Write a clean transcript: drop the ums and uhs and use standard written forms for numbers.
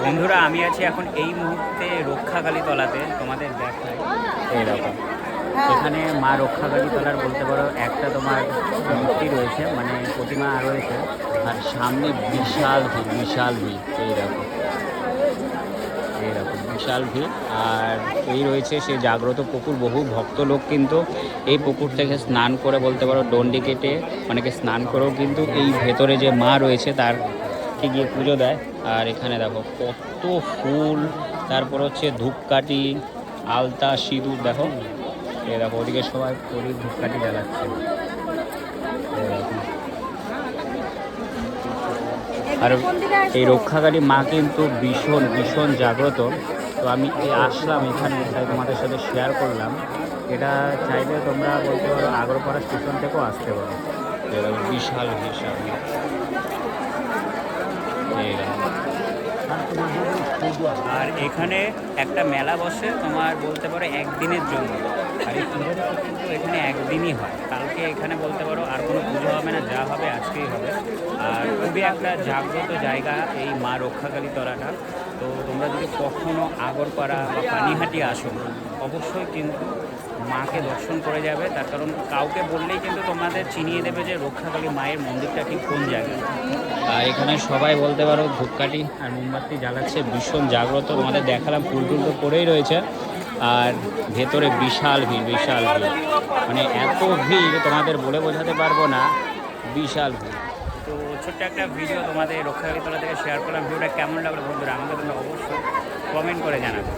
বন্ধুরা আমি আছি এখন এই মুহূর্তে রক্ষাকালী তলাতে, তোমাদের দেখাই এইরকম। এখানে মা রক্ষাকালী তলার বলতে পারো একটা তোমার মূর্তি রয়েছে, মানে প্রতিমা রয়েছে, আর সামনে বিশাল ভিড়, বিশাল ভিড় এইরকম, এইরকম বিশাল ভিড়। আর এই রয়েছে সে জাগ্রত পুকুর, বহু ভক্ত লোক কিন্তু এই পুকুর থেকে স্নান করে বলতে পারো ডন্ডি কেটে অনেকে স্নান করেও কিন্তু এই ভেতরে যে মা রয়েছে তার গিয়ে পুজো দেয়। আর এখানে দেখো কত ফুল, তারপর হচ্ছে ধূপকাঠি, আলতা, সিঁদুর, দেখো এ দেখো ওদিকে সবাই প্রদীপ ধূপকাঠি জ্বালাচ্ছে। আর এই রক্ষাকালী মা কিন্তু ভীষণ ভীষণ জাগ্রত। তো আমি আসলাম এখানে, তাই তোমাদের সাথে শেয়ার করলাম। এটা চাইলে তোমরা বলতে পারো আগরপাড়া স্টেশন থেকেও আসতে পারো। বিশাল বিশাল আর এখানে একটা মেলা বসে তোমার বলতে পারো একদিনের জন্য। আর এই পুজোটা কিন্তু এখানে একদিনই হয়, কালকে এখানে বলতে পারো আর কোনো পুজো হবে না, যা হবে আজকেই হবে। আর খুবই একটা জাগ্রত জায়গা এই মা রক্ষাকালী তলাটা। তো তোমরা যদি কখনো আগরপাড়া বা পানিহাটি আসো অবশ্যই কিন্তু মাকে দর্শন করে যাবে, তার কারণ কাউকে বললেই কিন্তু তোমাদের চিনিয়ে দেবে যে রক্ষাকালী মায়ের মন্দিরটা ঠিক কোন জায়গায়। আর এখানে সবাই বলতে পারো ধূপকাঠি আর মোমবাতি জ্বালাচ্ছে, ভীষণ জাগ্রত। তোমাদের দেখালাম ফুল টুল তো পড়েই রয়েছে। আর ভেতরে বিশাল ভিড়, বিশাল ভিড়, মানে এত ভিড় তোমাদের বলে বোঝাতে পারবো না, বিশাল ভিড়। তো ছোট্ট একটা ভিডিও তোমাদের রক্ষাকালী তলা থেকে শেয়ার করলাম। ভিডিওটা কেমন লাগলো বন্ধুরা আমাকে তোমরা অবশ্যই কমেন্ট করে জানাবে।